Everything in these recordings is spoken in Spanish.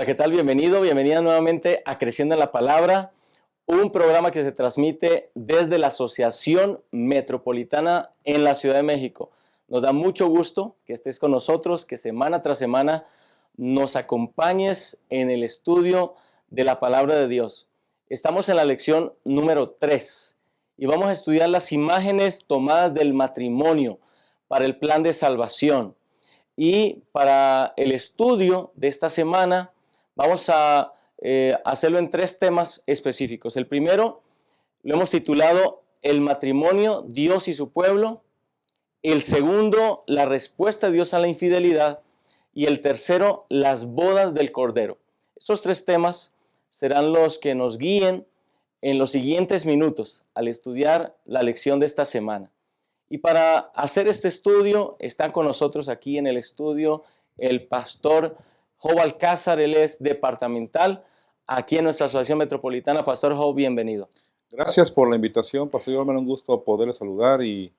Hola, ¿qué tal? Bienvenida nuevamente a Creciendo en la Palabra, un programa que se transmite desde la Asociación Metropolitana en la Ciudad de México. Nos da mucho gusto que estés con nosotros, que semana tras semana nos acompañes en el estudio de la Palabra de Dios. Estamos en la lección número 3 y vamos a estudiar las imágenes tomadas del matrimonio para el plan de salvación. Y para el estudio de esta semana vamos a hacerlo en 3 temas específicos. El primero lo hemos titulado El matrimonio, Dios y su pueblo. El segundo, la respuesta de Dios a la infidelidad. Y el tercero, las bodas del Cordero. Esos 3 temas serán los que nos guíen en los siguientes minutos al estudiar la lección de esta semana. Y para hacer este estudio, están con nosotros aquí en el estudio el pastor Job Alcázar. Él es departamental aquí en nuestra asociación metropolitana. Pastor Job, bienvenido. Gracias por la invitación, Pastor Yorman. Un gusto poderles saludar y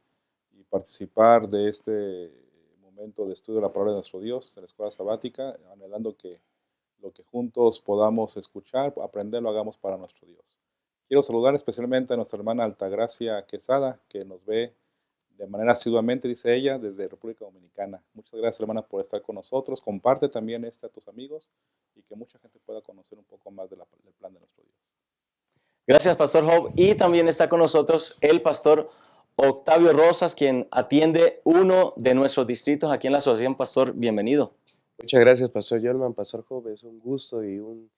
participar de este momento de estudio de la palabra de nuestro Dios, de la escuela sabática, anhelando que lo que juntos podamos escuchar, aprender, lo hagamos para nuestro Dios. Quiero saludar especialmente a nuestra hermana Altagracia Quesada, que nos ve de manera asiduamente, dice ella, desde República Dominicana. Muchas gracias, hermana, por estar con nosotros. Comparte también a tus amigos y que mucha gente pueda conocer un poco más del plan de nuestro Dios. Gracias, pastor Job. Y también está con nosotros el pastor Octavio Rosas, quien atiende uno de nuestros distritos aquí en la asociación. Pastor, bienvenido. Muchas gracias, Pastor Yorman. Pastor Job, es un gusto y un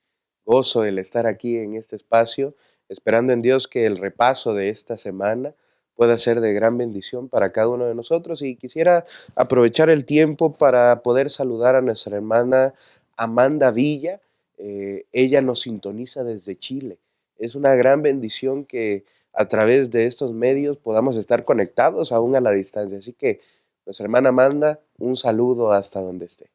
gozo el estar aquí en este espacio, esperando en Dios que el repaso de esta semana pueda ser de gran bendición para cada uno de nosotros. Y quisiera aprovechar el tiempo para poder saludar a nuestra hermana Amanda Villa. Ella nos sintoniza desde Chile. Es una gran bendición que a través de estos medios podamos estar conectados aún a la distancia. Así que, nuestra hermana Amanda, un saludo hasta donde esté.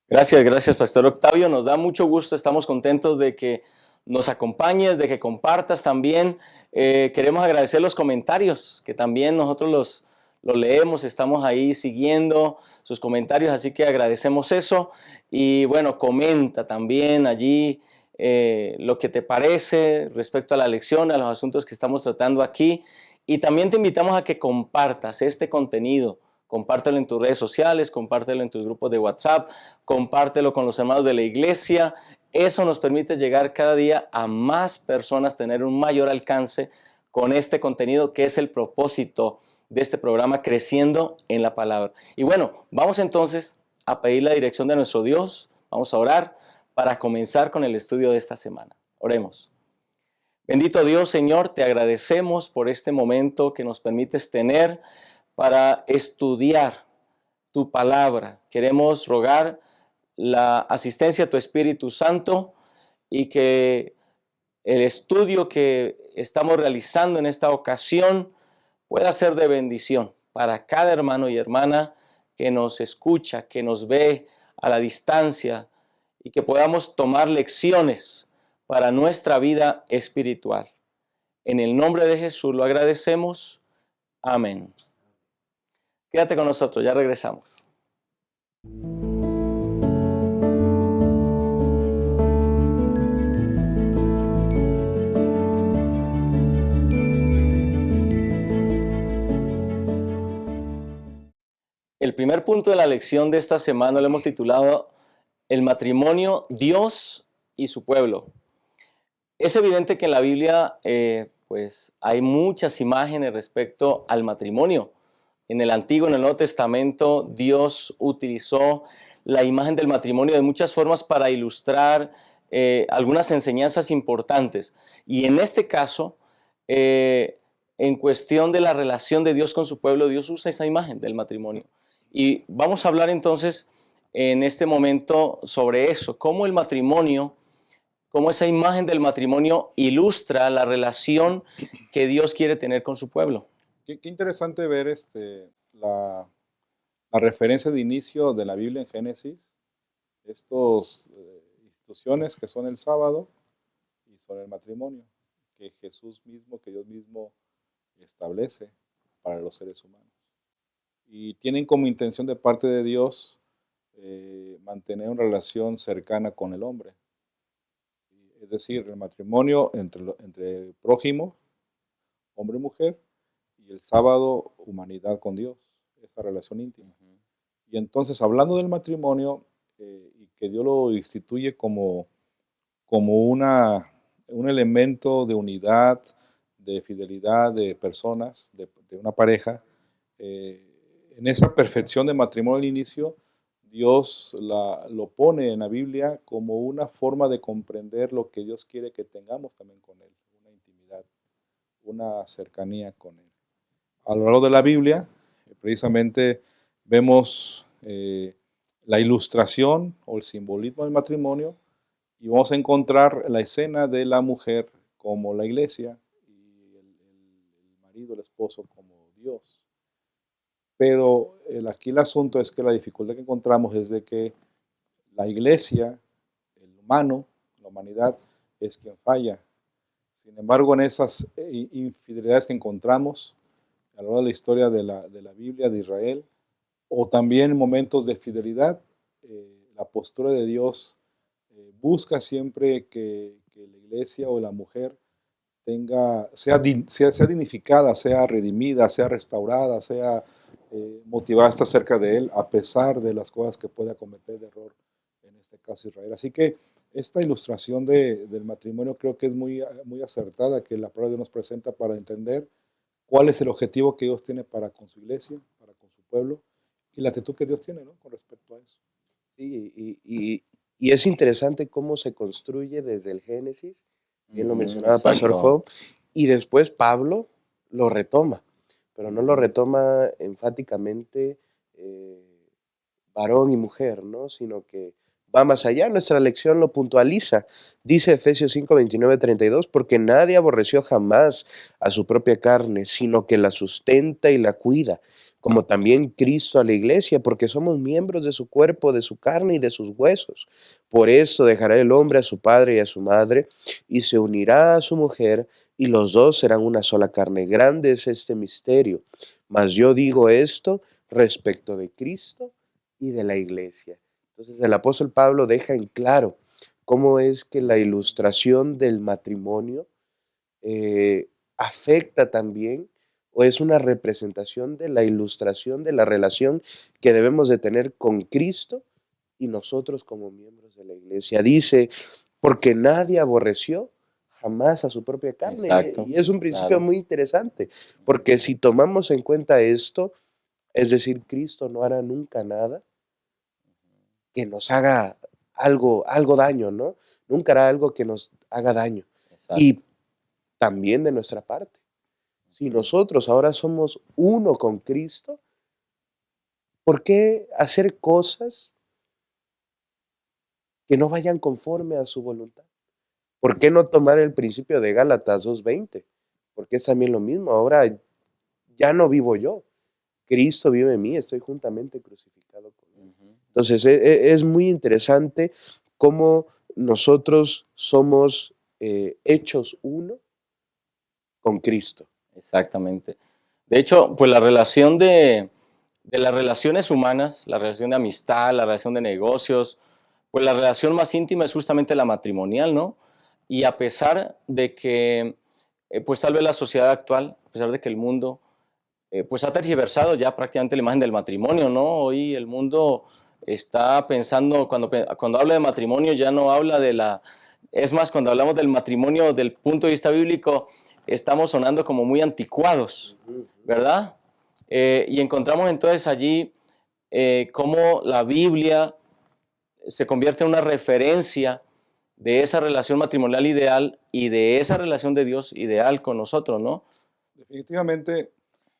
Gracias, pastor Octavio. Nos da mucho gusto, estamos contentos de que nos acompañes, de que compartas también. Queremos agradecer los comentarios, que también nosotros los leemos, estamos ahí siguiendo sus comentarios, así que agradecemos eso. Y bueno, comenta también allí lo que te parece respecto a la lección, a los asuntos que estamos tratando aquí. Y también te invitamos a que compartas este contenido. Compártelo en tus redes sociales, compártelo en tus grupos de WhatsApp, compártelo con los hermanos de la iglesia. Eso nos permite llegar cada día a más personas, tener un mayor alcance con este contenido que es el propósito de este programa, Creciendo en la Palabra. Y bueno, vamos entonces a pedir la dirección de nuestro Dios. Vamos a orar para comenzar con el estudio de esta semana. Oremos. Bendito Dios, Señor, te agradecemos por este momento que nos permites tener para estudiar tu palabra. Queremos rogar la asistencia de tu Espíritu Santo y que el estudio que estamos realizando en esta ocasión pueda ser de bendición para cada hermano y hermana que nos escucha, que nos ve a la distancia y que podamos tomar lecciones para nuestra vida espiritual. En el nombre de Jesús lo agradecemos. Amén. Quédate con nosotros, ya regresamos. El primer punto de la lección de esta semana lo hemos titulado El matrimonio, Dios y su pueblo. Es evidente que en la Biblia pues hay muchas imágenes respecto al matrimonio. En el Antiguo, en el Nuevo Testamento, Dios utilizó la imagen del matrimonio de muchas formas para ilustrar algunas enseñanzas importantes. Y en este caso, en cuestión de la relación de Dios con su pueblo, Dios usa esa imagen del matrimonio. Y vamos a hablar entonces en este momento sobre eso, cómo el matrimonio, cómo esa imagen del matrimonio ilustra la relación que Dios quiere tener con su pueblo. Qué interesante ver la referencia de inicio de la Biblia en Génesis, estas instituciones que son el sábado y son el matrimonio, que Jesús mismo, que Dios mismo establece para los seres humanos. Y tienen como intención de parte de Dios mantener una relación cercana con el hombre, decir, el matrimonio entre prójimo, hombre y mujer, y el sábado, humanidad con Dios, esa relación íntima. Y entonces, hablando del matrimonio, y que Dios lo instituye como un elemento de unidad, de fidelidad de personas, de una pareja, eh, en esa perfección de matrimonio al inicio, Dios lo pone en la Biblia como una forma de comprender lo que Dios quiere que tengamos también con Él, una intimidad, una cercanía con Él. A lo largo de la Biblia, precisamente vemos la ilustración o el simbolismo del matrimonio, y vamos a encontrar la escena de la mujer como la iglesia y el marido, el esposo como Dios. Pero aquí el asunto es que la dificultad que encontramos es de que la iglesia, el humano, la humanidad, es quien falla. Sin embargo, en esas infidelidades que encontramos a lo largo de la historia de la Biblia, de Israel, o también en momentos de fidelidad, la postura de Dios busca siempre que la iglesia o la mujer sea dignificada, sea redimida, sea restaurada, sea motivada a estar cerca de Él, a pesar de las cosas que pueda cometer de error, en este caso Israel. Así que esta ilustración del matrimonio creo que es muy, muy acertada, que la palabra de Dios nos presenta para entender cuál es el objetivo que Dios tiene para con su iglesia, para con su pueblo, y la actitud que Dios tiene, ¿no?, con respecto a eso. Sí, y es interesante cómo se construye desde el Génesis, bien lo mencionaba Pastor Exacto. Job, y después Pablo lo retoma, pero no lo retoma enfáticamente eh, varón y mujer, ¿no? Sino que va más allá. Nuestra lección lo puntualiza. Dice Efesios 5, 29, 32, porque nadie aborreció jamás a su propia carne, sino que la sustenta y la cuida, como también Cristo a la iglesia, porque somos miembros de su cuerpo, de su carne y de sus huesos. Por esto dejará el hombre a su padre y a su madre, y se unirá a su mujer, y los dos serán una sola carne. Grande es este misterio. Mas yo digo esto respecto de Cristo y de la iglesia. Entonces el apóstol Pablo deja en claro cómo es que la ilustración del matrimonio afecta también o es una representación de la ilustración de la relación que debemos de tener con Cristo y nosotros como miembros de la iglesia. Dice, porque nadie aborreció jamás a su propia carne. Exacto, Y es un principio claro. muy interesante, porque si tomamos en cuenta esto, es decir, Cristo no hará nunca nada que nos haga algo daño, ¿no? Nunca hará algo que nos haga daño. Exacto. Y también de nuestra parte. Si nosotros ahora somos uno con Cristo, ¿por qué hacer cosas que no vayan conforme a su voluntad? ¿Por qué no tomar el principio de Gálatas 2:20? Porque es también lo mismo. Ahora ya no vivo yo. Cristo vive en mí, estoy juntamente crucificado con Él. Ujú. Entonces, es muy interesante cómo nosotros somos hechos uno con Cristo. Exactamente. De hecho, pues la relación de las relaciones humanas, la relación de amistad, la relación de negocios, pues la relación más íntima es justamente la matrimonial, ¿no? Y a pesar de que, pues tal vez la sociedad actual, a pesar de que el mundo, pues ha tergiversado ya prácticamente la imagen del matrimonio, ¿no? Hoy el mundo está pensando, cuando habla de matrimonio ya no habla de la... Es más, cuando hablamos del matrimonio del punto de vista bíblico, estamos sonando como muy anticuados, ¿verdad? Y encontramos entonces allí cómo la Biblia se convierte en una referencia de esa relación matrimonial ideal y de esa relación de Dios ideal con nosotros, ¿no? Definitivamente,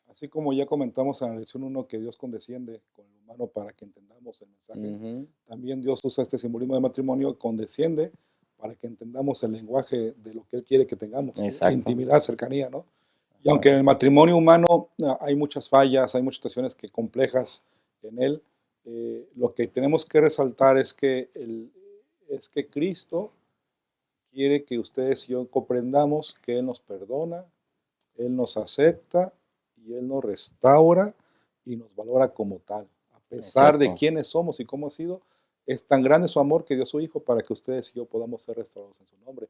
así como ya comentamos en la lección 1 que Dios condesciende con el humano para que entendamos el mensaje, Ujú. también Dios usa este simbolismo de matrimonio, condesciende para que entendamos el lenguaje de lo que Él quiere que tengamos, Exacto. intimidad, cercanía, ¿no? Y aunque en el matrimonio humano hay muchas fallas, hay muchas situaciones complejas en él, lo que tenemos que resaltar es que Cristo quiere que ustedes y yo comprendamos que Él nos perdona, Él nos acepta y Él nos restaura y nos valora como tal. A pesar de Exacto. quiénes somos y cómo ha sido, es tan grande su amor que dio su Hijo para que ustedes y yo podamos ser restaurados en su nombre.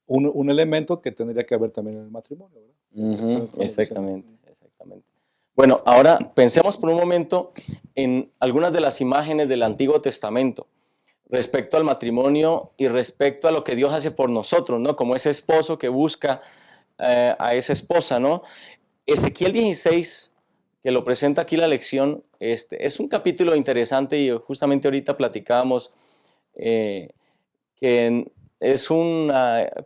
un elemento que tendría que haber también en el matrimonio, ¿verdad? Eso Ujú, estamos diciendo. exactamente, exactamente. Bueno, ahora pensemos por un momento en algunas de las imágenes del Antiguo Testamento respecto al matrimonio y respecto a lo que Dios hace por nosotros, ¿no? Como ese esposo que busca a esa esposa, ¿no? Ezequiel 16, que lo presenta aquí la lección, es un capítulo interesante y justamente ahorita platicábamos eh, que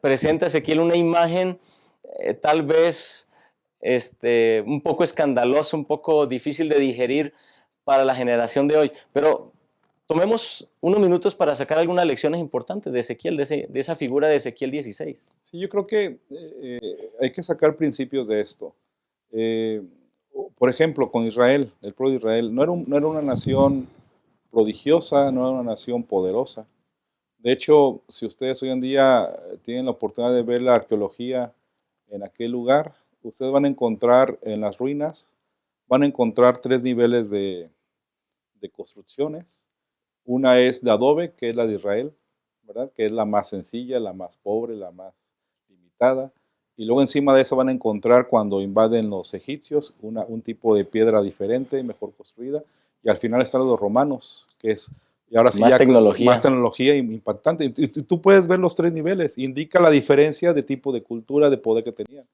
presenta Ezequiel una imagen tal vez un poco escandalosa, un poco difícil de digerir para la generación de hoy, pero tomemos unos minutos para sacar algunas lecciones importantes de Ezequiel, de esa figura de Ezequiel 16. Sí, yo creo que hay que sacar principios de esto. Eh, por ejemplo, con Israel, el pueblo de Israel, no era una nación prodigiosa, no era una nación poderosa. De hecho, si ustedes hoy en día tienen la oportunidad de ver la arqueología en aquel lugar, ustedes van a encontrar en las ruinas, van a encontrar tres niveles de construcciones. Una es de adobe, que es la de Israel, ¿verdad? Que es la más sencilla, la más pobre, la más limitada. Y luego encima de eso van a encontrar cuando invaden los egipcios un tipo de piedra diferente, mejor construida. Y al final están los romanos, que es, y ahora sí Más ya tecnología. más tecnología impactante. Y tú puedes ver los tres niveles, indica la diferencia de tipo de cultura, de poder que tenían.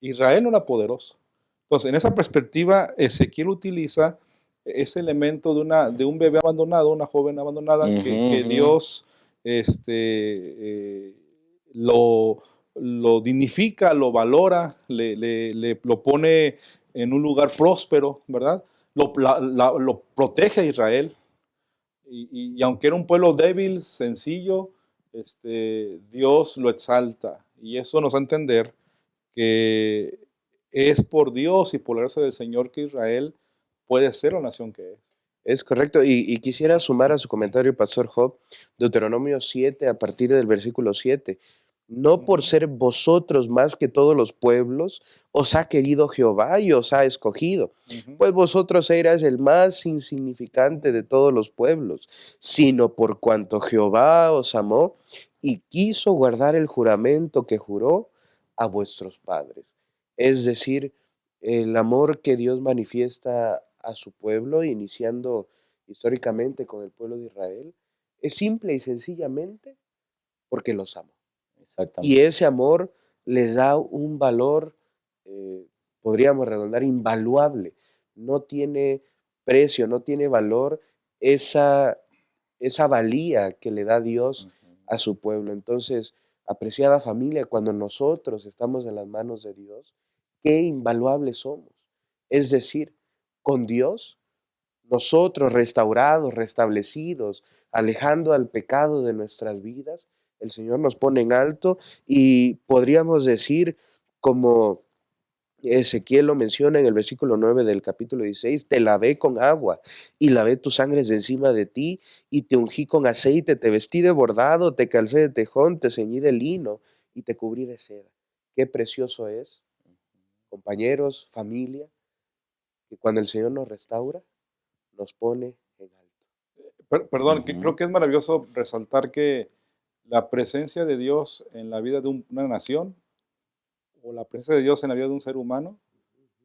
Israel no era poderoso. Entonces, en esa perspectiva, Ezequiel utiliza ese elemento de un bebé abandonado, una joven abandonada, que Dios lo dignifica, lo valora, lo pone en un lugar próspero, ¿verdad? Lo protege a Israel. Y aunque era un pueblo débil, sencillo, Dios lo exalta. Y eso nos da a entender que es por Dios y por la gracia del Señor que Israel puede ser la nación que es. Es correcto. Y quisiera sumar a su comentario, Pastor Job, Deuteronomio 7, a partir del versículo 7. No por ser vosotros más que todos los pueblos, os ha querido Jehová y os ha escogido, pues vosotros erais el más insignificante de todos los pueblos, sino por cuanto Jehová os amó y quiso guardar el juramento que juró a vuestros padres. Es decir, el amor que Dios manifiesta a su pueblo, iniciando históricamente con el pueblo de Israel, es simple y sencillamente porque los ama. Y Exactamente. ese amor les da un valor, eh, podríamos redondar, invaluable. No tiene precio, no tiene valor esa, esa valía que le da Dios a su pueblo. Entonces, apreciada familia, cuando nosotros estamos en las manos de Dios, qué invaluables somos. Es decir, con Dios, nosotros restaurados, restablecidos, alejando al pecado de nuestras vidas, el Señor nos pone en alto y podríamos decir, como Ezequiel lo menciona en el versículo 9 del capítulo 16, te lavé con agua y lavé tus sangres de encima de ti y te ungí con aceite, te vestí de bordado, te calcé de tejón, te ceñí de lino y te cubrí de seda. Qué precioso es, compañeros, familia, que cuando el Señor nos restaura, nos pone en alto. Perdón, que creo que es maravilloso resaltar que la presencia de Dios en la vida de una nación o la presencia de Dios en la vida de un ser humano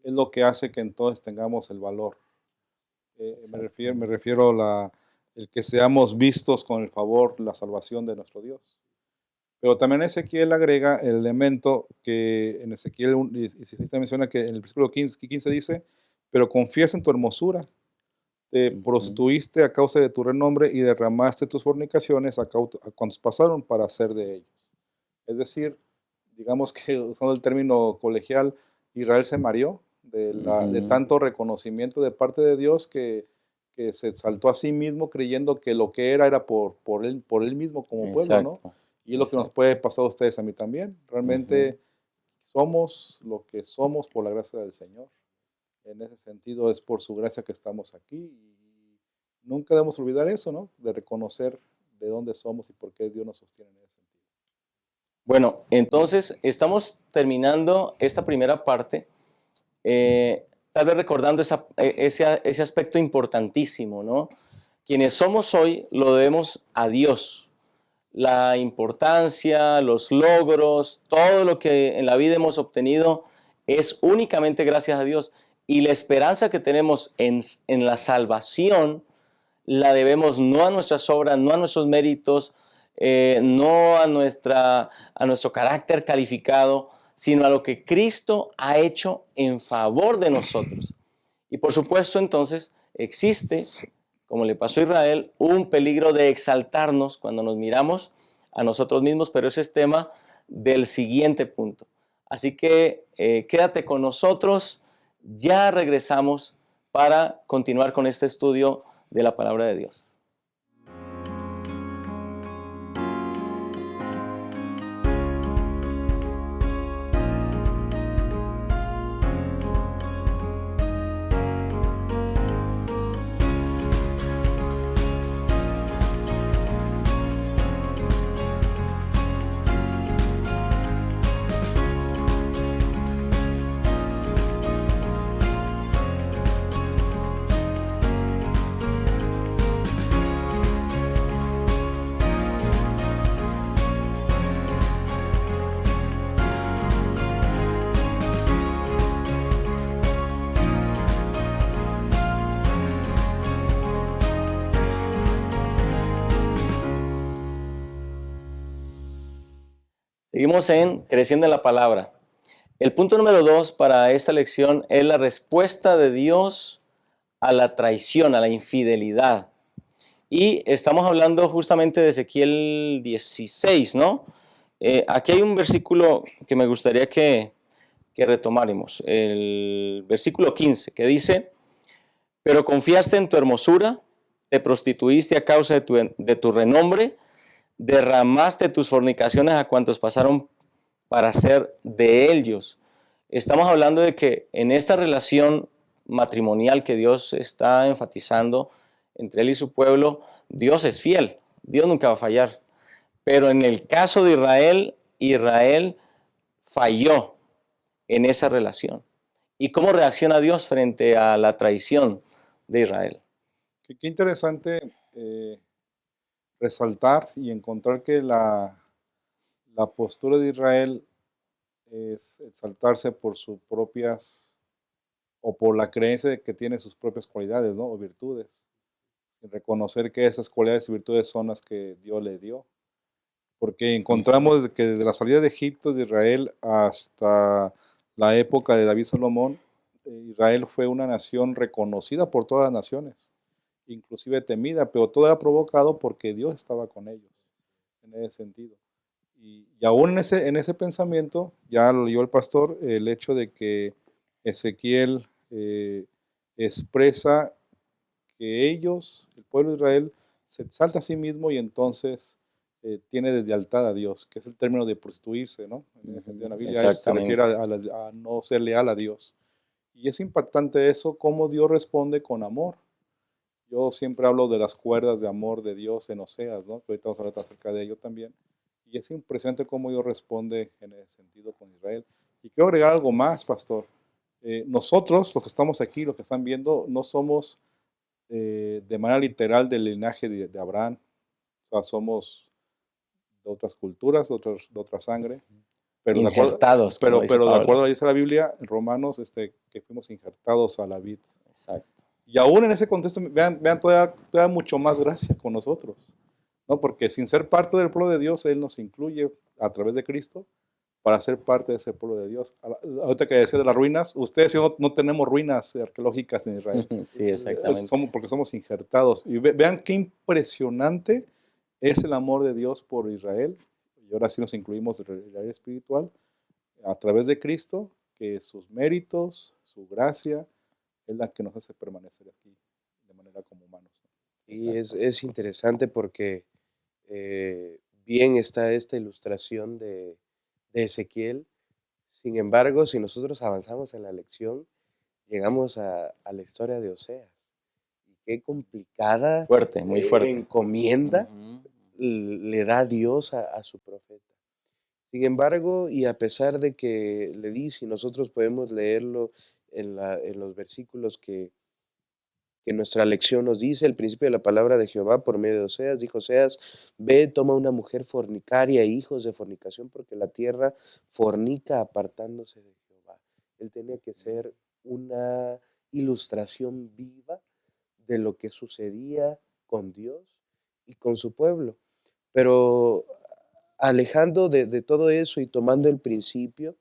es lo que hace que entonces tengamos el valor. Me refiero a el que seamos vistos con el favor, la salvación de nuestro Dios. Pero también Ezequiel agrega el elemento que en Ezequiel 16 menciona que en el versículo 15 dice, pero confiesa en tu hermosura, te prostituiste a causa de tu renombre y derramaste tus fornicaciones a cuantos pasaron para hacer de ellos. Es decir, digamos que usando el término colegial, Israel se mareó de tanto reconocimiento de parte de Dios que se exaltó a sí mismo creyendo que lo que era por él mismo como pueblo, ¿no? Exacto. Y es lo que nos puede pasar a ustedes, a mí también. Realmente somos lo que somos por la gracia del Señor. En ese sentido es por su gracia que estamos aquí y nunca debemos olvidar eso, ¿no? De reconocer de dónde somos y por qué Dios nos sostiene en ese sentido. Bueno, entonces estamos terminando esta primera parte, tal vez recordando ese aspecto importantísimo, ¿no? Quienes somos hoy lo debemos a Dios. la importancia, los logros, todo lo que en la vida hemos obtenido es únicamente gracias a Dios. Y la esperanza que tenemos en la salvación la debemos no a nuestras obras, no a nuestros méritos, no a nuestro carácter calificado, sino a lo que Cristo ha hecho en favor de nosotros. Y por supuesto, entonces, existe, como le pasó a Israel, un peligro de exaltarnos cuando nos miramos a nosotros mismos, pero ese es tema del siguiente punto. Así que quédate con nosotros, ya regresamos para continuar con este estudio de la palabra de Dios. Seguimos en Creciendo en la Palabra. El punto número 2 para esta lección es la respuesta de Dios a la traición, a la infidelidad. Y estamos hablando justamente de Ezequiel 16, ¿no? Aquí hay un versículo que me gustaría que retomáramos, el versículo 15, que dice: pero confiaste en tu hermosura, te prostituiste a causa de tu renombre, derramaste tus fornicaciones a cuantos pasaron para ser de ellos. Estamos hablando de que en esta relación matrimonial que Dios está enfatizando entre él y su pueblo, Dios es fiel, Dios nunca va a fallar. Pero en el caso de Israel, Israel falló en esa relación. ¿Y cómo reacciona Dios frente a la traición de Israel? Qué interesante resaltar y encontrar que la postura de Israel es exaltarse por sus propias, o por la creencia de que tiene sus propias cualidades, ¿no? O virtudes. Y reconocer que esas cualidades y virtudes son las que Dios le dio. Porque encontramos que desde la salida de Egipto, de Israel, hasta la época de David Salomón, Israel fue una nación reconocida por todas las naciones, inclusive temida, pero todo era provocado porque Dios estaba con ellos, en ese sentido. Y aún en ese pensamiento, ya lo leyó el pastor, el hecho de que Ezequiel expresa que ellos, el pueblo de Israel, se exalta a sí mismo y entonces tiene deslealtad a Dios, que es el término de prostituirse, ¿no? En ese sentido, en la Biblia se refiere a no ser leal a Dios. Y es impactante eso, cómo Dios responde con amor. Yo siempre hablo de las cuerdas de amor de Dios en Oseas, ¿no? Que ahorita vamos a hablar acerca de ello también. Y es impresionante cómo Dios responde en ese sentido con Israel. Y quiero agregar algo más, pastor. Nosotros, los que estamos aquí, los que están viendo, no somos de manera literal del linaje de Abraham. O sea, somos de otras culturas, de otra sangre. Pero injertados, de acuerdo a lo que dice la Biblia, en Romanos, que fuimos injertados a la vid. Exacto. Y aún en ese contexto, vean todavía mucho más gracia con nosotros, ¿no? Porque sin ser parte del pueblo de Dios, Él nos incluye a través de Cristo para ser parte de ese pueblo de Dios. Ahorita que decía de las ruinas, ustedes y yo no tenemos ruinas arqueológicas en Israel. Sí, exactamente. Porque somos injertados. Y vean qué impresionante es el amor de Dios por Israel. Y ahora sí nos incluimos en el Israel espiritual a través de Cristo, que sus méritos, su gracia, es la que nos hace permanecer aquí de manera como humanos. Y es interesante porque bien está esta ilustración de Ezequiel. Sin embargo, si nosotros avanzamos en la lección, llegamos a la historia de Oseas. Y qué complicada Fuerte, muy fuerte. encomienda le da Dios a su profeta. Sin embargo, y a pesar de que le dice, y nosotros podemos leerlo en los versículos que que nuestra lección nos dice, el principio de la palabra de Jehová por medio de Oseas, dijo Oseas, ve, toma una mujer fornicaria, hijos de fornicación, porque la tierra fornica apartándose de Jehová. Él tenía que ser una ilustración viva de lo que sucedía con Dios y con su pueblo. Pero alejando de todo eso y tomando el principio,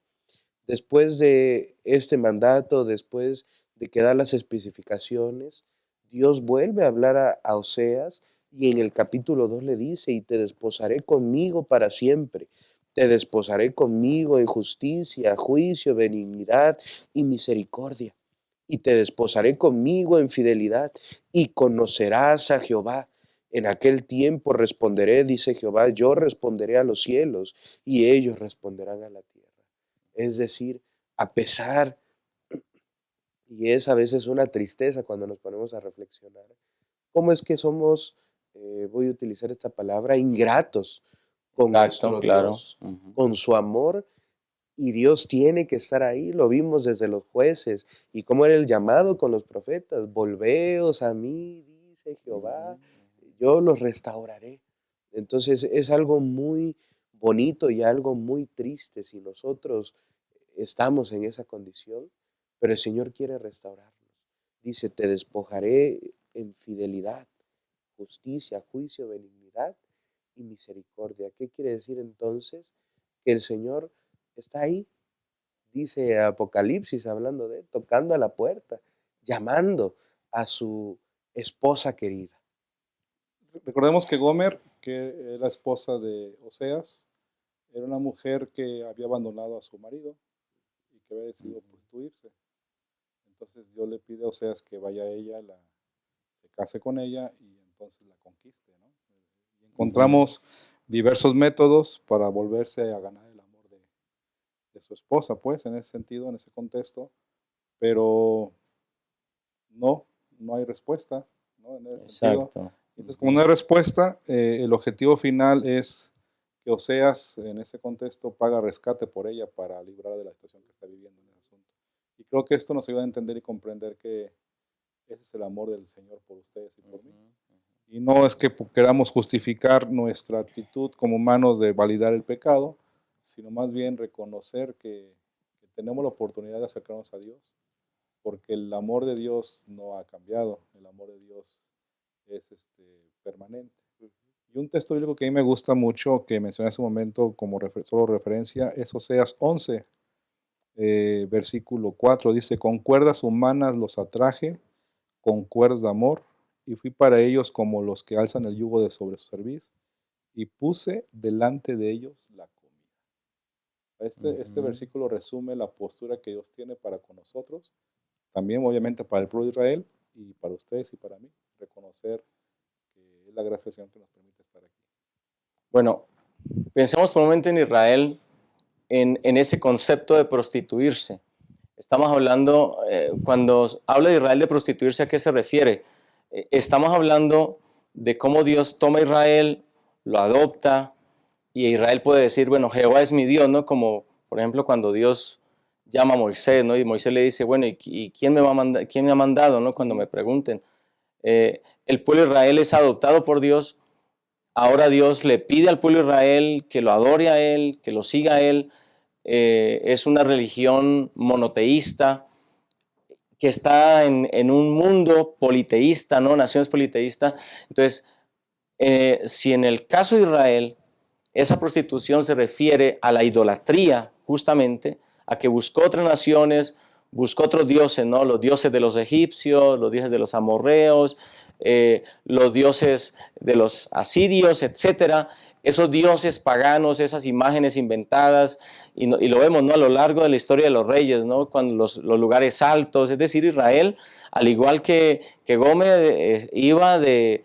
después de este mandato, después de que da las especificaciones, Dios vuelve a hablar a Oseas y en el capítulo 2 le dice, y te desposaré conmigo para siempre. Te desposaré conmigo en justicia, juicio, benignidad y misericordia. Y te desposaré conmigo en fidelidad y conocerás a Jehová. En aquel tiempo responderé, dice Jehová, yo responderé a los cielos y ellos responderán a la tierra. Es decir, a pesar, y es a veces una tristeza cuando nos ponemos a reflexionar, cómo es que somos, voy a utilizar esta palabra, ingratos con Exacto, nuestro claro. Dios, con su amor, y Dios tiene que estar ahí, lo vimos desde los jueces, y cómo era el llamado con los profetas, volveos a mí, dice Jehová, yo los restauraré. Entonces es algo muy bonito y algo muy triste si nosotros estamos en esa condición, pero el Señor quiere restaurarnos. Dice, te despojaré en fidelidad, justicia, juicio, benignidad y misericordia. ¿Qué quiere decir entonces? Que el Señor está ahí, dice Apocalipsis, hablando de él, tocando a la puerta, llamando a su esposa querida. Recordemos que Gomer, que es la esposa de Oseas, era una mujer que había abandonado a su marido y que había decidido prostituirse. Entonces Dios le pide a Oseas que vaya a ella, se case con ella y entonces la conquiste, ¿no? Y encontramos diversos métodos para volverse a ganar el amor de su esposa, pues, en ese sentido, en ese contexto, pero no hay respuesta, ¿no? En ese sentido. Exacto. Entonces, como no hay respuesta, el objetivo final es que Oseas, en ese contexto, paga rescate por ella para librar de la situación que está viviendo en el asunto. Y creo que esto nos ayuda a entender y comprender que ese es el amor del Señor por ustedes y por mí. Y no es que queramos justificar nuestra actitud como humanos de validar el pecado, sino más bien reconocer que tenemos la oportunidad de acercarnos a Dios, porque el amor de Dios no ha cambiado, el amor de Dios es permanente. Y un texto bíblico que a mí me gusta mucho, que mencioné hace un momento como solo referencia, es Oseas 11, versículo 4, dice, con cuerdas humanas los atraje, con cuerdas de amor, y fui para ellos como los que alzan el yugo de sobre su cerviz, y puse delante de ellos la comida. Este versículo resume la postura que Dios tiene para con nosotros, también obviamente para el pueblo de Israel, y para ustedes y para mí, reconocer que es la gracia del Señor que nos permite estar aquí. Bueno, pensemos por un momento en Israel, en ese concepto de prostituirse. Estamos hablando, cuando habla de Israel de prostituirse, ¿a qué se refiere? Estamos hablando de cómo Dios toma a Israel, lo adopta, y Israel puede decir, bueno, Jehová es mi Dios, ¿no? Como, por ejemplo, cuando Dios llama a Moisés, ¿no? Y Moisés le dice, bueno, ¿y quién me va a mandar, quién me ha mandado, ¿no? Cuando me pregunten. El pueblo de Israel es adoptado por Dios. Ahora Dios le pide al pueblo de Israel que lo adore a Él, que lo siga a Él. Es una religión monoteísta que está en un mundo politeísta, ¿no? Naciones politeístas. Entonces, si en el caso de Israel esa prostitución se refiere a la idolatría, justamente, a que buscó otras naciones, buscó otros dioses, ¿no? Los dioses de los egipcios, los dioses de los amorreos, los dioses de los asirios, etcétera. Esos dioses paganos, esas imágenes inventadas, y lo vemos, ¿no? A lo largo de la historia de los reyes, ¿no? Cuando los lugares altos, es decir, Israel, al igual que Gómez, iba de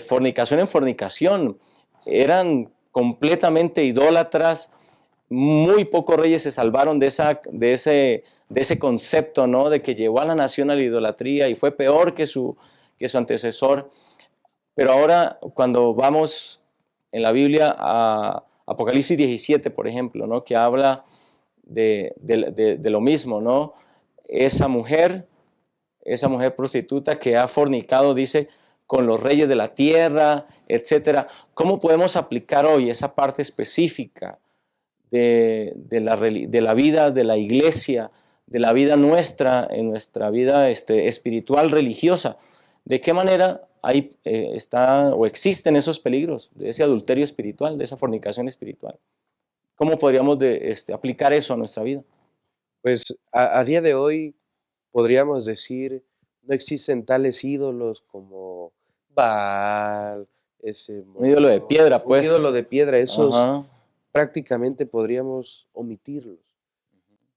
fornicación en fornicación, eran completamente idólatras. Muy pocos reyes se salvaron de ese concepto, ¿no? De que llevó a la nación a la idolatría y fue peor que su antecesor. Pero ahora, cuando vamos en la Biblia a Apocalipsis 17, por ejemplo, ¿no? Que habla de lo mismo, ¿no? Esa mujer esa mujer prostituta que ha fornicado, dice, con los reyes de la tierra, etcétera. ¿Cómo podemos aplicar hoy esa parte específica de la vida de la iglesia, de la vida nuestra, en nuestra vida espiritual, religiosa? ¿De qué manera ahí está o existen esos peligros de ese adulterio espiritual, de esa fornicación espiritual? ¿Cómo podríamos aplicar eso a nuestra vida? Pues a día de hoy podríamos decir, no existen tales ídolos como Baal, ese Un ídolo de Moloch, piedra, un pues. ídolo de piedra, esos Ajá. prácticamente podríamos omitirlos.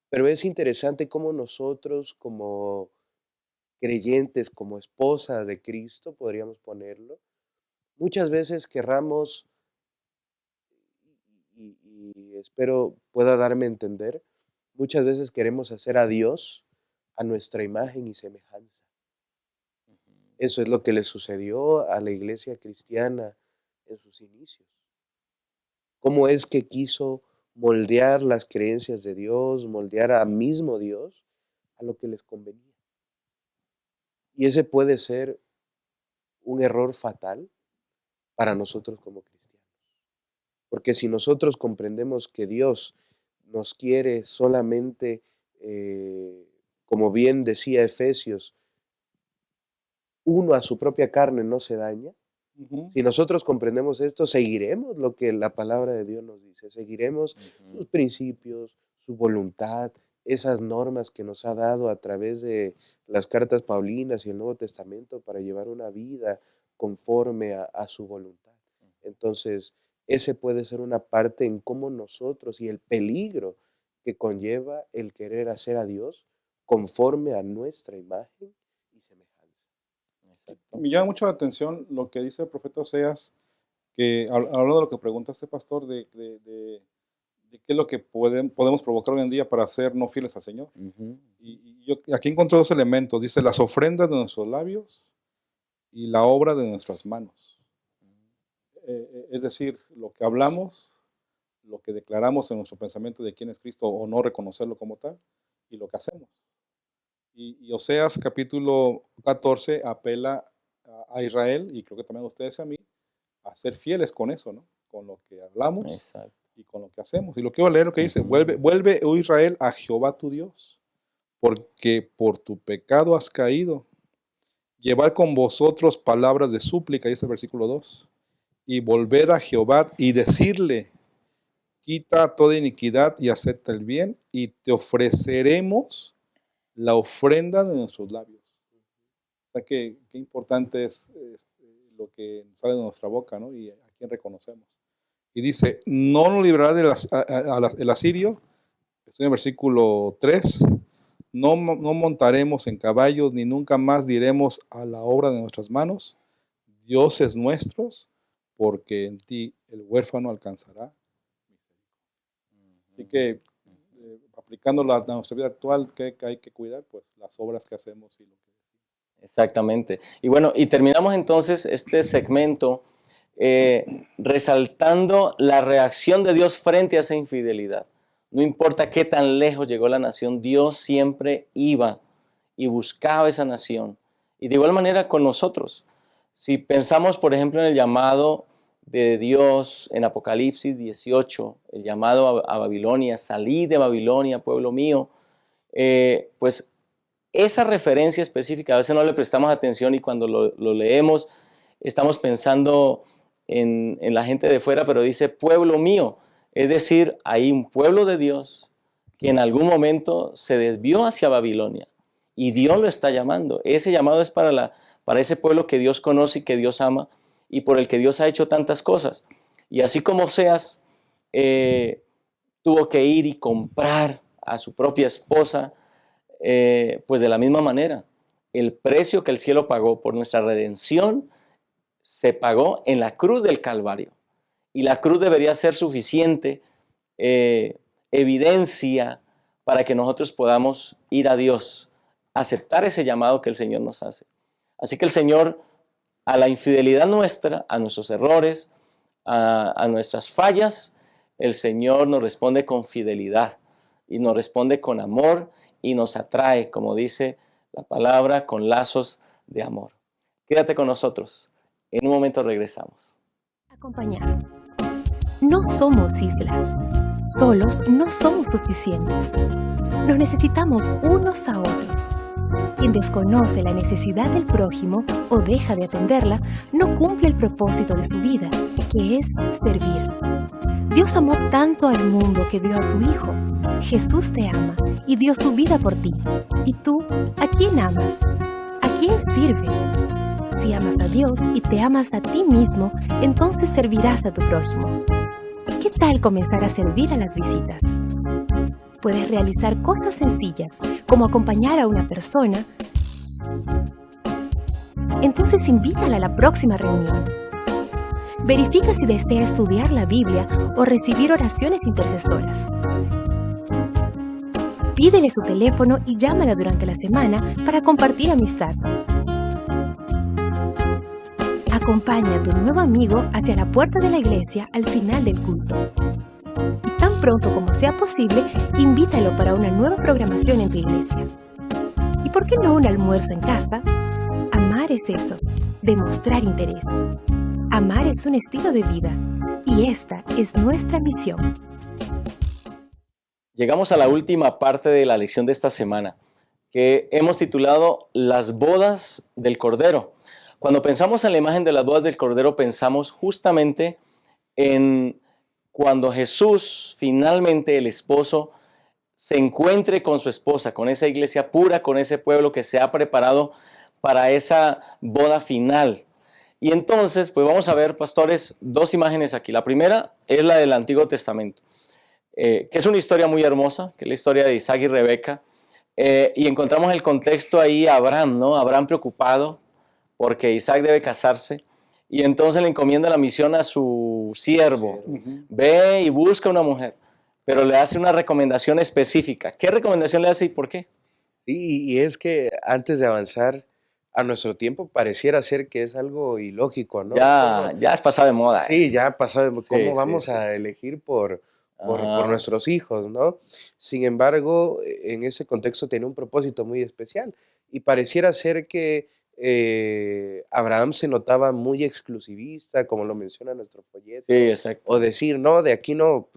Pero es interesante cómo nosotros como creyentes, como esposa de Cristo, podríamos ponerlo, muchas veces querramos, y espero pueda darme a entender, muchas veces queremos hacer a Dios a nuestra imagen y semejanza. Eso es lo que le sucedió a la iglesia cristiana en sus inicios. ¿Cómo es que quiso moldear las creencias de Dios, moldear a mismo Dios a lo que les convenía? Y ese puede ser un error fatal para nosotros como cristianos. Porque si nosotros comprendemos que Dios nos quiere solamente, como bien decía Efesios, uno a su propia carne no se daña. Ujú, Si nosotros comprendemos esto, seguiremos lo que la palabra de Dios nos dice, seguiremos sus principios, su voluntad, esas normas que nos ha dado a través de las cartas paulinas y el Nuevo Testamento para llevar una vida conforme a su voluntad. Entonces, ese puede ser una parte en cómo nosotros y el peligro que conlleva el querer hacer a Dios conforme a nuestra imagen y semejanza. Exacto. Me llama mucho la atención lo que dice el profeta Oseas, que hablando de lo que preguntaste, pastor, de qué es lo que podemos provocar hoy en día para ser no fieles al Señor. Ujú. Y yo aquí encontré dos elementos, dice las ofrendas de nuestros labios y la obra de nuestras manos. Es decir, lo que hablamos, lo que declaramos en nuestro pensamiento de quién es Cristo o no reconocerlo como tal, y lo que hacemos. Y Oseas capítulo 14 apela a Israel, y creo que también a ustedes y a mí, a ser fieles con eso, ¿no? Con lo que hablamos Exacto. y con lo que hacemos. Y lo quiero leer lo que dice, Ujú. vuelve, oh Israel, a Jehová tu Dios, porque por tu pecado has caído. Llevad con vosotros palabras de súplica, dice el versículo 2, y volved a Jehová y decirle, quita toda iniquidad y acepta el bien, y te ofreceremos la ofrenda de nuestros labios. O sea, qué importante es lo que sale de nuestra boca, ¿no? Y a quién reconocemos. Y dice, no nos librará el asirio, estoy en el versículo 3, no montaremos en caballos, ni nunca más diremos a la obra de nuestras manos, dioses nuestros, porque en ti el huérfano alcanzará misericordia. Así que, aplicándolo a nuestra vida actual, ¿qué hay que cuidar? Pues las obras que hacemos y lo que decimos. Exactamente. Y bueno, y terminamos entonces este segmento resaltando la reacción de Dios frente a esa infidelidad. No importa qué tan lejos llegó la nación, Dios siempre iba y buscaba esa nación. Y de igual manera con nosotros. Si pensamos, por ejemplo, en el llamado de Dios en Apocalipsis 18, el llamado a Babilonia, salí de Babilonia, pueblo mío, pues esa referencia específica a veces no le prestamos atención y cuando lo leemos estamos pensando en la gente de fuera, pero dice pueblo mío, es decir, hay un pueblo de Dios que en algún momento se desvió hacia Babilonia y Dios lo está llamando. Ese llamado es para ese pueblo que Dios conoce y que Dios ama y por el que Dios ha hecho tantas cosas. Y así como Oseas tuvo que ir y comprar a su propia esposa, pues de la misma manera, el precio que el cielo pagó por nuestra redención se pagó en la cruz del Calvario. Y la cruz debería ser suficiente evidencia para que nosotros podamos ir a Dios, aceptar ese llamado que el Señor nos hace. Así que el Señor, a la infidelidad nuestra, a nuestros errores, a nuestras fallas, el Señor nos responde con fidelidad y nos responde con amor y nos atrae, como dice la palabra con lazos de amor. Quédate con nosotros. En un momento regresamos. Acompañar. No somos islas. Solos no somos suficientes. Nos necesitamos unos a otros. Quien desconoce la necesidad del prójimo o deja de atenderla, no cumple el propósito de su vida, que es servir. Dios amó tanto al mundo que dio a su Hijo. Jesús te ama y dio su vida por ti. ¿Y tú, a quién amas? ¿A quién sirves? Si amas a Dios y te amas a ti mismo, entonces servirás a tu prójimo. ¿Qué tal comenzar a servir a las visitas? Puedes realizar cosas sencillas, como acompañar a una persona. Entonces invítala a la próxima reunión. Verifica si desea estudiar la Biblia o recibir oraciones intercesoras. Pídele su teléfono y llámala durante la semana para compartir amistad. Acompaña a tu nuevo amigo hacia la puerta de la iglesia al final del culto. Y tan pronto como sea posible, invítalo para una nueva programación en tu iglesia. ¿Y por qué no un almuerzo en casa? Amar es eso, demostrar interés. Amar es un estilo de vida y esta es nuestra misión. Llegamos a la última parte de la lección de esta semana, que hemos titulado Las bodas del Cordero. Cuando pensamos en la imagen de las bodas del Cordero, pensamos justamente en cuando Jesús, finalmente el esposo, se encuentre con su esposa, con esa iglesia pura, con ese pueblo que se ha preparado para esa boda final. Y entonces, pues vamos a ver, pastores, dos imágenes aquí. La primera es la del Antiguo Testamento, que es una historia muy hermosa, que es la historia de Isaac y Rebeca. Y encontramos el contexto ahí a Abraham, ¿no? Abraham preocupado porque Isaac debe casarse. Y entonces le encomienda la misión a su siervo. Ve y busca una mujer, pero le hace una recomendación específica. ¿Qué recomendación le hace y por qué? Sí, y es que antes de avanzar a nuestro tiempo, pareciera ser que es algo ilógico, ¿no? Ya es pasado de moda. Sí, ya ha pasado de Sí, cómo sí, vamos sí. a elegir por Ah. nuestros hijos, ¿no? Sin embargo, en ese contexto tiene un propósito muy especial y pareciera ser que Abraham se notaba muy exclusivista, como lo menciona nuestro folleto, Sí, exacto. o decir, no, de aquí no,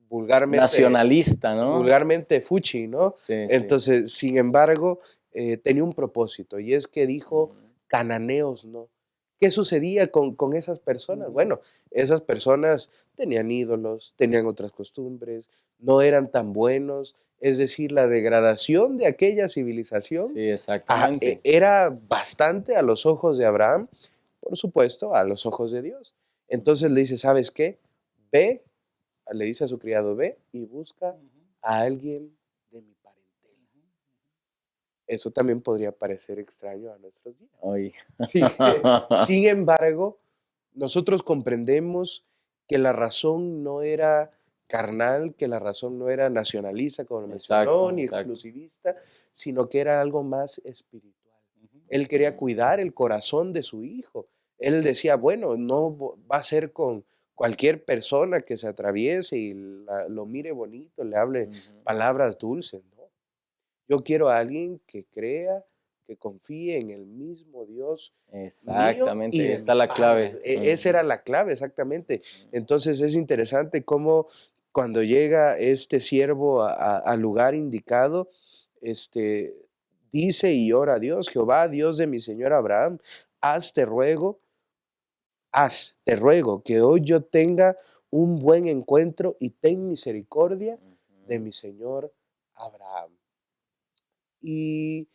Nacionalista, ¿no? vulgarmente fuchi, ¿no? Sí, sí. Entonces, sin embargo, tenía un propósito y es que dijo, cananeos no. ¿Qué sucedía con esas personas? Bueno, esas personas tenían ídolos, tenían otras costumbres, no eran tan buenos, es decir, la degradación de aquella civilización Sí, exactamente. era bastante a los ojos de Abraham, por supuesto, a los ojos de Dios. Entonces le dice, ¿sabes qué? Ve, le dice a su criado, ve y busca a alguien de mi parentela. Eso también podría parecer extraño a nuestros días. Ay. Sí. Sin embargo, nosotros comprendemos que la razón no era carnal, que la razón no era nacionalista, como lo mencionó, Exacto, ni exacto. exclusivista, sino que era algo más espiritual. Él quería cuidar el corazón de su hijo. Él decía, bueno, no va a ser con cualquier persona que se atraviese y lo mire bonito, le hable palabras dulces, ¿no? Yo quiero a alguien que crea, que confíe en el mismo Dios mío y Exactamente, ahí de está mis la clave. padres. Esa era la clave, exactamente. Entonces es interesante cómo cuando llega este siervo al lugar indicado, este, dice y ora a Dios, Jehová, Dios de mi señor Abraham, te ruego que hoy yo tenga un buen encuentro y ten misericordia de mi señor Abraham. Y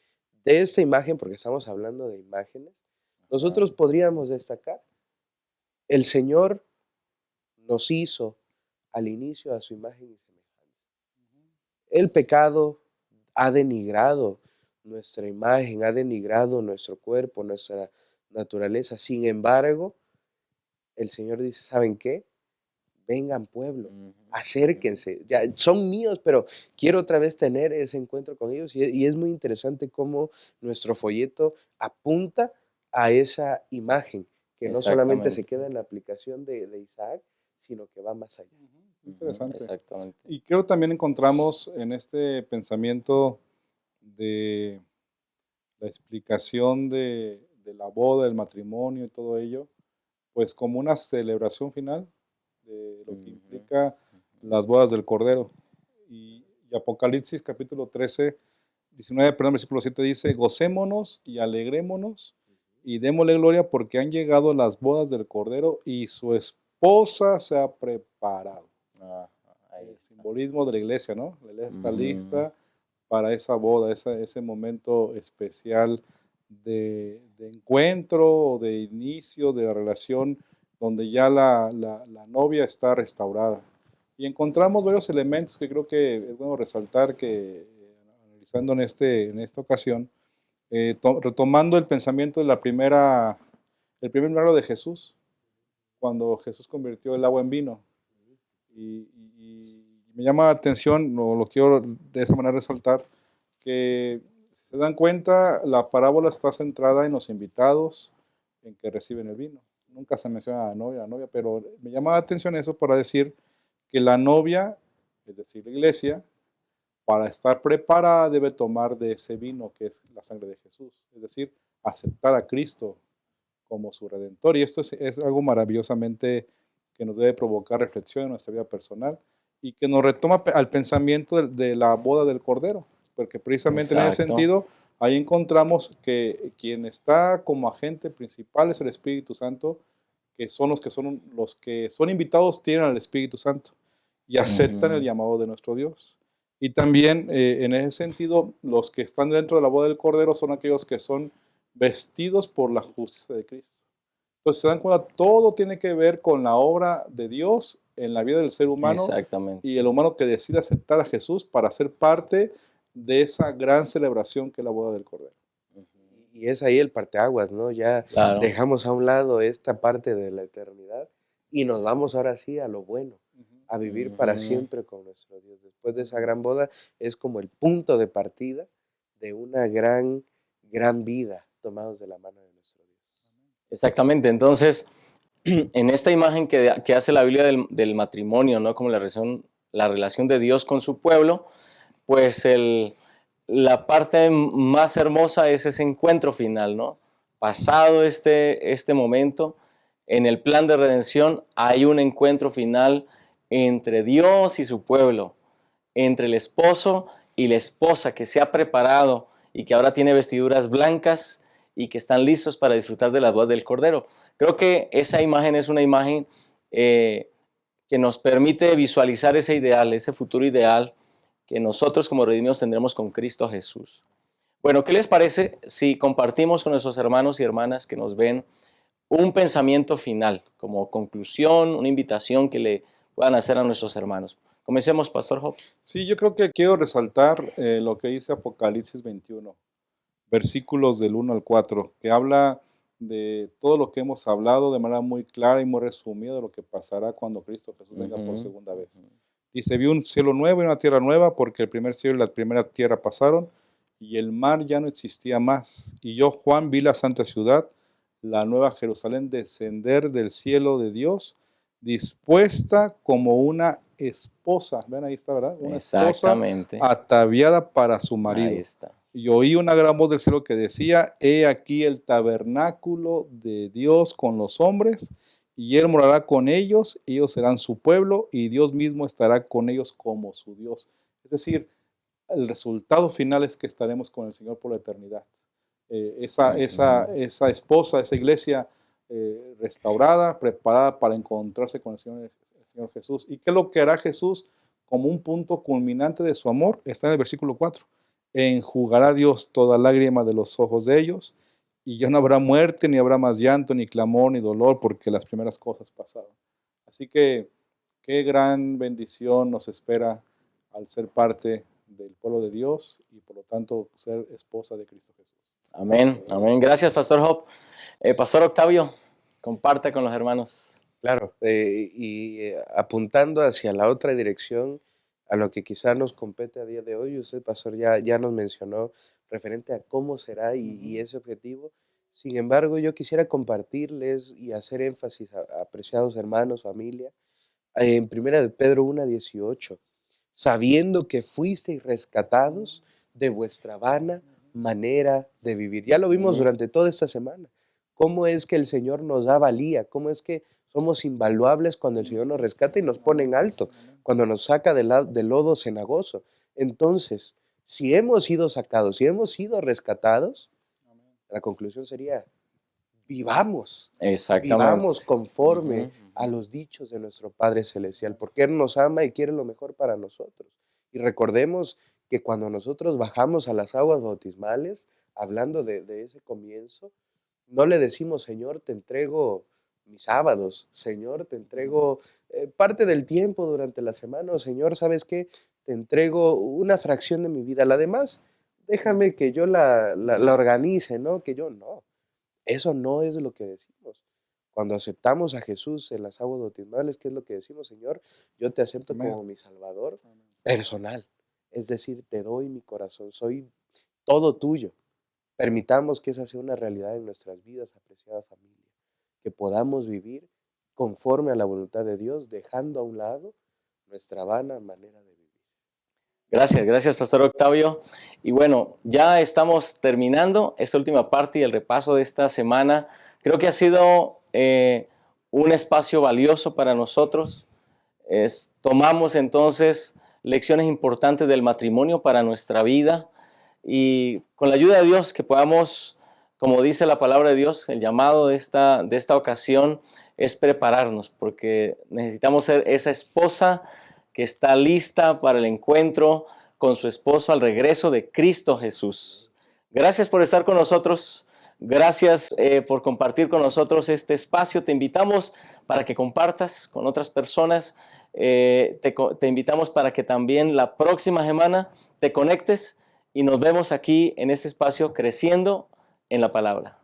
de esta imagen, porque estamos hablando de imágenes, nosotros podríamos destacar, el Señor nos hizo al inicio a su imagen y semejanza. El pecado ha denigrado nuestra imagen, ha denigrado nuestro cuerpo, nuestra naturaleza. Sin embargo, el Señor dice, ¿saben qué? Vengan pueblo, acérquense, ya son míos, pero quiero otra vez tener ese encuentro con ellos y es muy interesante cómo nuestro folleto apunta a esa imagen, que no solamente se Exactamente. queda en la aplicación de Isaac, sino que va más allá. Interesante. Exactamente. Y creo también encontramos en este pensamiento de la explicación de la boda, del matrimonio y todo ello, pues como una celebración final de lo que Ujú. implica las bodas del Cordero. Y Apocalipsis capítulo 13, 19, perdón, versículo 7 dice, gocémonos y alegrémonos y démosle gloria porque han llegado las bodas del Cordero y su esposa se ha preparado. Ah, ahí El está. simbolismo de la iglesia, ¿no? La iglesia está Ujú. lista para esa boda, ese momento especial de encuentro o de inicio de la relación donde ya la novia está restaurada. Y encontramos varios elementos que creo que es bueno resaltar que analizando en esta ocasión, retomando el pensamiento de el primer milagro de Jesús, cuando Jesús convirtió el agua en vino. Y me llama la atención, o lo quiero de esa manera resaltar, que si se dan cuenta, la parábola está centrada en los invitados, en que reciben el vino. Nunca se menciona a la novia, pero me llama la atención eso para decir que la novia, es decir, la iglesia, para estar preparada debe tomar de ese vino que es la sangre de Jesús, es decir, aceptar a Cristo como su redentor. Y esto es algo maravillosamente que nos debe provocar reflexión en nuestra vida personal y que nos retoma al pensamiento de la boda del Cordero, porque precisamente en ese Exacto. sentido, ahí encontramos que quien está como agente principal es el Espíritu Santo, los que son invitados tienen al Espíritu Santo y aceptan el Ujú. llamado de nuestro Dios. Y también en ese sentido, los que están dentro de la boda del Cordero son aquellos que son vestidos por la justicia de Cristo. Entonces se dan cuenta, todo tiene que ver con la obra de Dios en la vida del ser humano Exactamente. y el humano que decide aceptar a Jesús para ser parte de esa gran celebración que es la boda del Cordero. Ujú. Y es ahí el parteaguas, ¿no? Ya Claro. dejamos a un lado esta parte de la eternidad y nos vamos ahora sí a lo bueno, a vivir para Ujú. siempre con nuestro Dios. Después de esa gran boda es como el punto de partida de una gran vida tomados de la mano de nuestro Dios. Exactamente. Entonces, en esta imagen que hace la Biblia del matrimonio, ¿no? Como la relación de Dios con su pueblo, pues la parte más hermosa es ese encuentro final, ¿no? Pasado este momento, en el plan de redención hay un encuentro final entre Dios y su pueblo, entre el esposo y la esposa que se ha preparado y que ahora tiene vestiduras blancas y que están listos para disfrutar de la voz del Cordero. Creo que esa imagen es una imagen eh, que nos permite visualizar ese ideal, ese futuro ideal que nosotros como redimidos tendremos con Cristo Jesús. Bueno, ¿qué les parece si compartimos con nuestros hermanos y hermanas que nos ven un pensamiento final, como conclusión, una invitación que le puedan hacer a nuestros hermanos? Comencemos, Pastor Job. Sí, yo creo que quiero resaltar lo que dice Apocalipsis 21, versículos del 1 al 4, que habla de todo lo que hemos hablado de manera muy clara y muy resumida de lo que pasará cuando Cristo Jesús venga por Ujú, segunda vez. ujú. Dice, vi un cielo nuevo y una tierra nueva, porque el primer cielo y la primera tierra pasaron, y el mar ya no existía más. Y yo, Juan, vi la santa ciudad, la nueva Jerusalén, descender del cielo de Dios, dispuesta como una esposa. Ven, ahí está, ¿verdad? Una esposa Exactamente. ataviada para su Ahí marido. está. Y oí una gran voz del cielo que decía, he aquí el tabernáculo de Dios con los hombres, y él morará con ellos, ellos serán su pueblo, y Dios mismo estará con ellos como su Dios. Es decir, el resultado final es que estaremos con el Señor por la eternidad. Ujú. Esa esposa, esa iglesia restaurada, preparada para encontrarse con el Señor Jesús. ¿Y qué es lo que hará Jesús como un punto culminante de su amor? Está en el versículo 4. Enjugará Dios toda lágrima de los ojos de ellos, y ya no habrá muerte, ni habrá más llanto, ni clamor, ni dolor, porque las primeras cosas pasaron. Así que qué gran bendición nos espera al ser parte del pueblo de Dios y por lo tanto ser esposa de Cristo Jesús. Amén, amén. Gracias, Pastor Job. Pastor Octavio, comparte con los hermanos. Claro, apuntando hacia la otra dirección, a lo que quizá nos compete a día de hoy, usted, pastor, ya nos mencionó referente a cómo será y Ujú. ese objetivo. Sin embargo, yo quisiera compartirles y hacer énfasis, apreciados hermanos, familia, en Primera de Pedro 1:18, sabiendo que fuisteis rescatados de vuestra vana manera de vivir. Ya lo vimos durante toda esta semana. Cómo es que el Señor nos da valía, cómo es que somos invaluables cuando el Señor nos rescata y nos pone en alto, cuando nos saca del lodo cenagoso. Entonces, si hemos sido sacados, si hemos sido rescatados, la conclusión sería, vivamos Exactamente. conforme a los dichos de nuestro Padre Celestial, porque Él nos ama y quiere lo mejor para nosotros. Y recordemos que cuando nosotros bajamos a las aguas bautismales, hablando de ese comienzo, no le decimos, Señor, te entrego mis sábados, Señor, te entrego parte del tiempo durante la semana, o Señor, ¿sabes qué? Te entrego una fracción de mi vida, la demás, déjame que yo la organice, ¿no? Que yo no. Eso no es lo que decimos. Cuando aceptamos a Jesús en las aguas bautismales, ¿qué es lo que decimos, Señor? Yo te acepto como mi Salvador personal. Es decir, te doy mi corazón, soy todo tuyo. Permitamos que esa sea una realidad en nuestras vidas, apreciada familia. Que podamos vivir conforme a la voluntad de Dios, dejando a un lado nuestra vana manera de vivir. Gracias, Pastor Octavio. Y bueno, ya estamos terminando esta última parte y el repaso de esta semana. Creo que ha sido un espacio valioso para nosotros. Tomamos entonces lecciones importantes del matrimonio para nuestra vida y con la ayuda de Dios que podamos, como dice la palabra de Dios, el llamado de esta ocasión es prepararnos porque necesitamos ser esa esposa que está lista para el encuentro con su esposo al regreso de Cristo Jesús. Gracias por estar con nosotros. Gracias por compartir con nosotros este espacio. Te invitamos para que compartas con otras personas. Te invitamos para que también la próxima semana te conectes y nos vemos aquí en este espacio creciendo en la palabra.